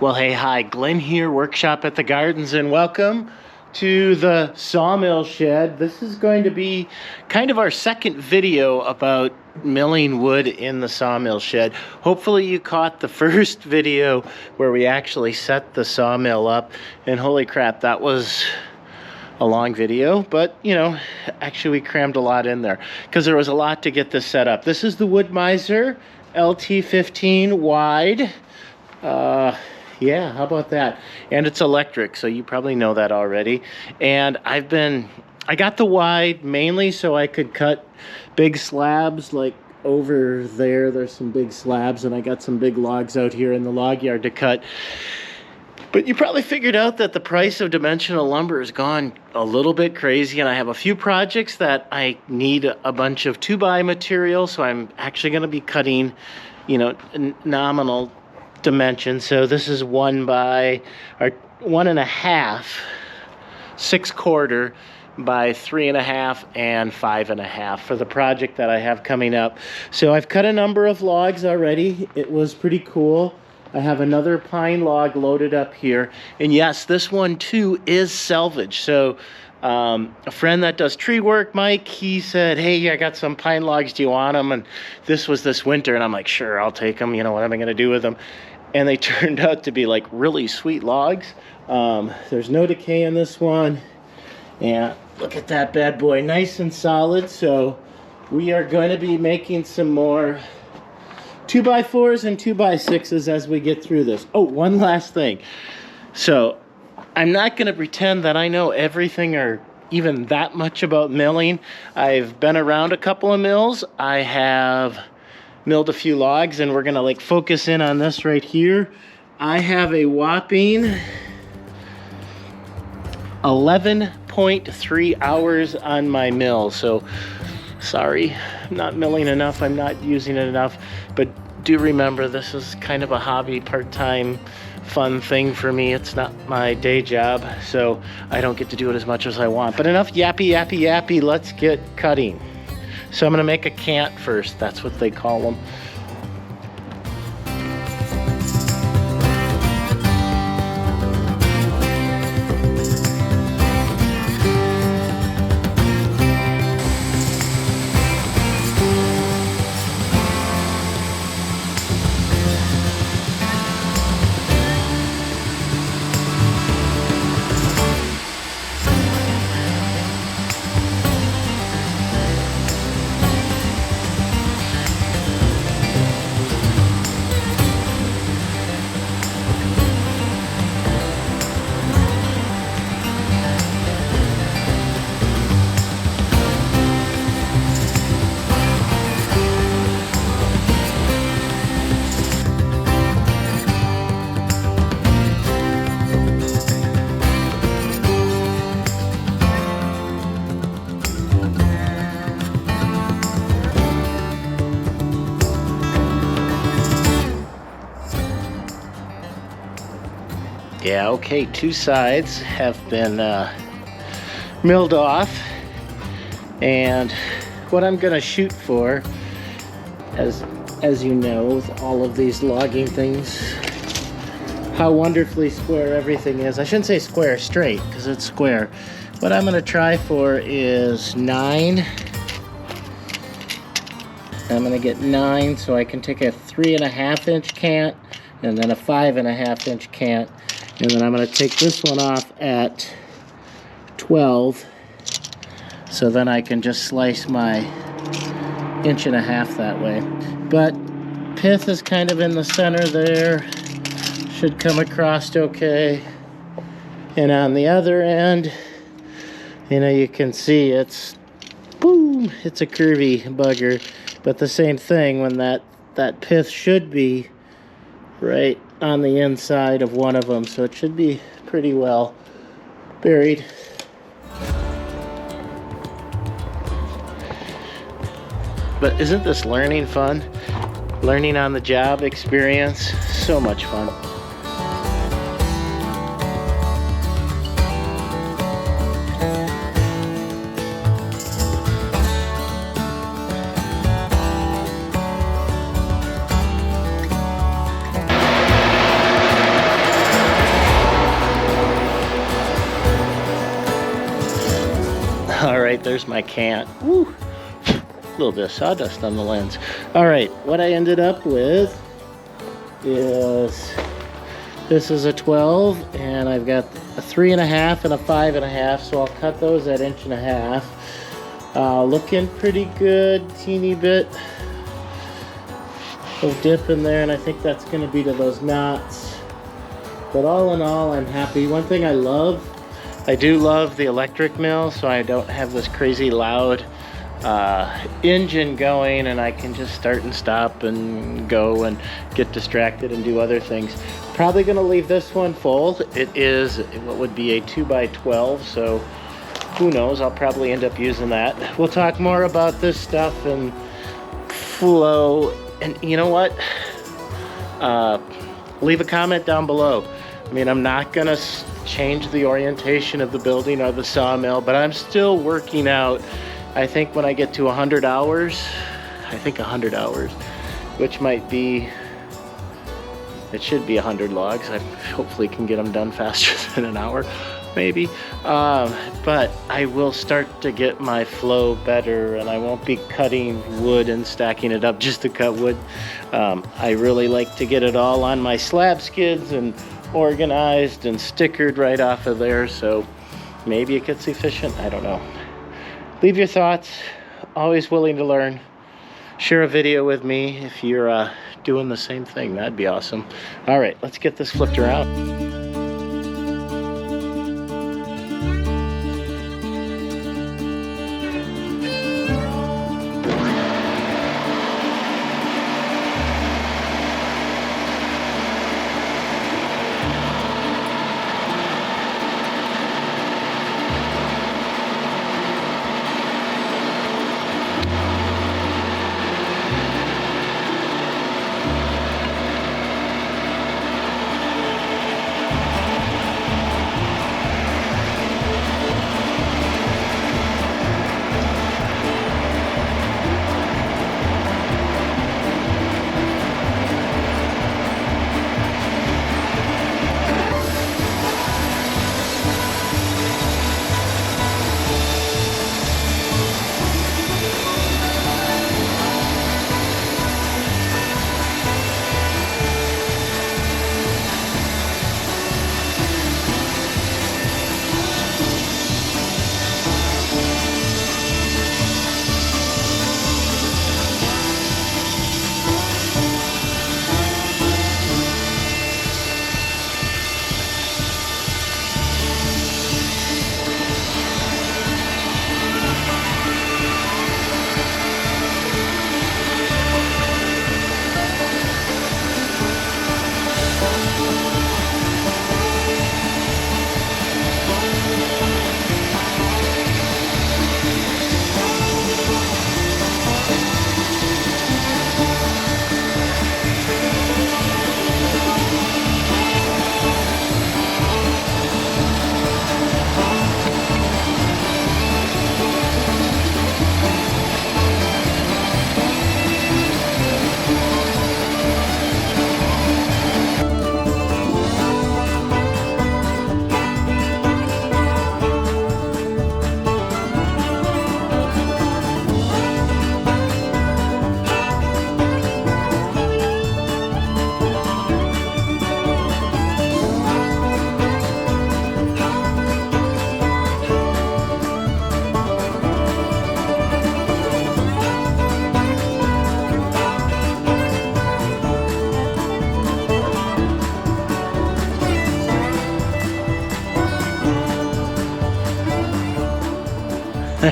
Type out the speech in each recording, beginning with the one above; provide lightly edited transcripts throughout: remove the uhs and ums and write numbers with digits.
Well, hey, hi, Glenn here, Workshop at the Gardens, and welcome to the Sawmill shed. This is going to be kind of our second video about milling wood in the sawmill shed. Hopefully you caught the first video where we actually set the sawmill up, and holy crap, that was a long video, but you know, actually we crammed a lot in there because there was a lot to get this set up. This is the Wood-Mizer LT15 wide. Yeah, how about that? And it's electric, so you probably know that already. And I got the wide mainly so I could cut big slabs, like over there, there's some big slabs, and I got some big logs out here in the log yard to cut. But you probably figured out that the price of dimensional lumber has gone a little bit crazy, and I have a few projects that I need a bunch of 2x material, so I'm actually going to be cutting, you know, nominal dimension. So this is 1x or 1.5, 6/4 by 3.5 and 5.5 for the project that I have coming up. So I've cut a number of logs already. It was pretty cool. I have another pine log loaded up here, and yes, this one too is salvage. So a friend that does tree work, Mike, he said, hey, I got some pine logs, do you want them? And this was this winter, and I'm like, sure, I'll take them. You know, what am I going to do with them? And they turned out to be like really sweet logs. There's no decay in this one. And look at that bad boy, nice and solid. So we are going to be making some more 2x4s and 2x6s as we get through this. Oh, one last thing. So I'm not going to pretend that I know everything or even that much about milling. I've been around a couple of mills. I have milled a few logs, and we're gonna like focus in on this right here. I have a whopping 11.3 hours on my mill. So sorry, I'm not milling enough, I'm not using it enough, but do remember this is kind of a hobby, part-time fun thing for me. It's not my day job, so I don't get to do it as much as I want. But enough yappy yappy yappy, let's get cutting. So I'm going to make a cant first. That's what they call them. Yeah, okay, two sides have been milled off, and what I'm gonna shoot for, as you know, with all of these logging things, how wonderfully square everything is. I shouldn't say square, straight, because it's square. What I'm gonna try for is 9. I'm gonna get 9 so I can take a 3.5 inch cant and then a 5.5 inch cant. And then I'm going to take this one off at 12, so then I can just slice my 1.5 inches that way. But pith is kind of in the center there, should come across okay. And on the other end, you know, you can see it's, boom, it's a curvy bugger. But the same thing, when that pith should be right on the inside of one of them, so it should be pretty well buried. But isn't this learning fun? Learning on the job experience, so much fun. there's my cant. Woo! A little bit of sawdust on the lens. All right, what I ended up with is, this is a 12, and I've got a 3.5 and a 5.5, so I'll cut those at 1.5 inches. Looking pretty good, teeny bit of dip in there, and I think that's going to be to those knots. But all in all, I'm happy. One thing I do love the electric mill, so I don't have this crazy loud engine going, and I can just start and stop and go and get distracted and do other things. Probably going to leave this one full. It is what would be a 2x12, so who knows, I'll probably end up using that. We'll talk more about this stuff and flow, and you know what, leave a comment down below. I mean, I'm not gonna change the orientation of the building or the sawmill, but I'm still working out. I think when I get to 100 hours, I think 100 hours, which might be, it should be 100 logs. I hopefully can get them done faster than an hour, maybe. But I will start to get my flow better, and I won't be cutting wood and stacking it up just to cut wood. I really like to get it all on my slab skids and organized and stickered right off of there, so maybe it gets efficient. I don't know. Leave your thoughts. Always willing to learn. Share a video with me if you're doing the same thing. That'd be awesome. All right, let's get this flipped around.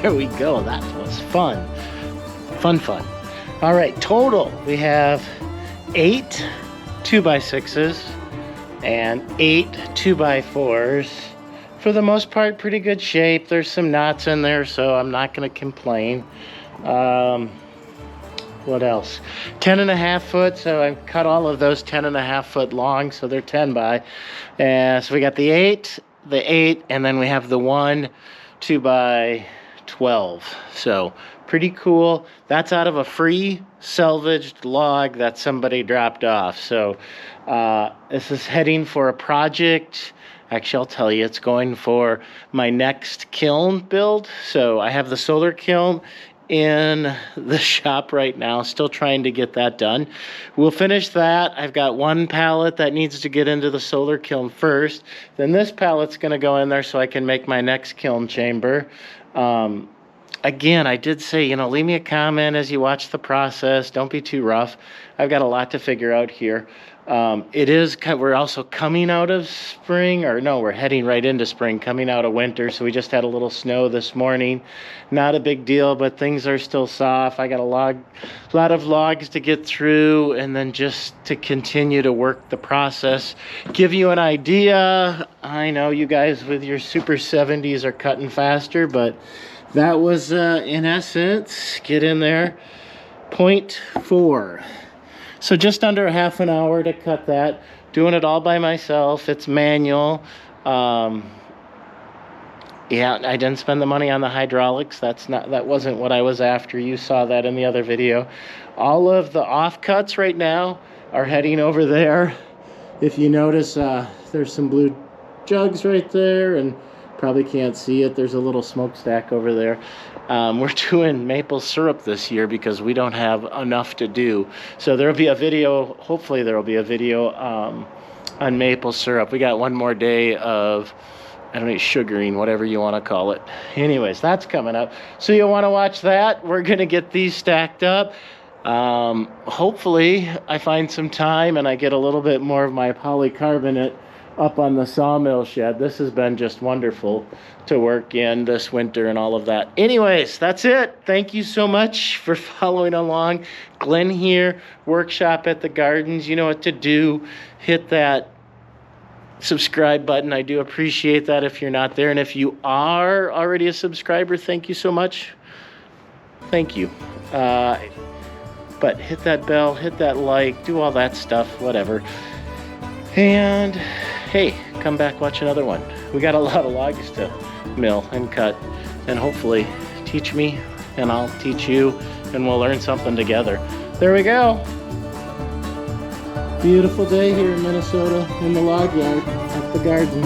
There we go. That was fun. Fun. All right, total we have 8 2x6s and 8 2x4s. For the most part, pretty good shape. There's some knots in there, so I'm not going to complain. What else? 10.5 foot, so I cut all of those 10.5 foot long, so they're 10 by. So we got the 8, and then we have the 1 2x12. So pretty cool. That's out of a free salvaged log that somebody dropped off. So this is heading for a project Actually, I'll tell you, it's going for my next kiln build. So I have the solar kiln in the shop right now, still trying to get that done. We'll finish that. I've got one pallet that needs to get into the solar kiln first. Then this pallet's gonna go in there so I can make my next kiln chamber. Again, I did say, you know, leave me a comment as you watch the process. Don't be too rough. I've got a lot to figure out here. We're also coming out of spring, or no, we're heading right into spring, coming out of winter. So we just had a little snow this morning. Not a big deal, but things are still soft. I got a lot of logs to get through, and then just to continue to work the process. Give you an idea. I know you guys with your Super 70s are cutting faster, but that was, in essence, get in there, 0.4. So just under a half an hour to cut that. Doing it all by myself. It's manual. Yeah, I didn't spend the money on the hydraulics. That wasn't what I was after. You saw that in the other video. All of the offcuts right now are heading over there. If you notice, there's some blue jugs right there, and probably can't see it. There's a little smokestack over there. We're doing maple syrup this year because we don't have enough to do. So there'll be a video, hopefully there'll be a video on maple syrup. We got one more day of, I don't know, sugaring, whatever you want to call it. Anyways, that's coming up. So you'll want to watch that. We're going to get these stacked up. Hopefully I find some time and I get a little bit more of my polycarbonate up on the sawmill shed. This has been just wonderful to work in this winter and all of that. Anyways, that's it. Thank you so much for following along. Glenn here, Workshop at the Gardens. You know what to do. Hit that subscribe button. I do appreciate that if you're not there. And if you are already a subscriber, thank you so much. Thank you. But hit that bell, hit that like, do all that stuff, whatever. And hey, come back, watch another one. We got a lot of logs to mill and cut, and hopefully teach me and I'll teach you, and we'll learn something together. There we go. Beautiful day here in Minnesota in the log yard at the Gardens.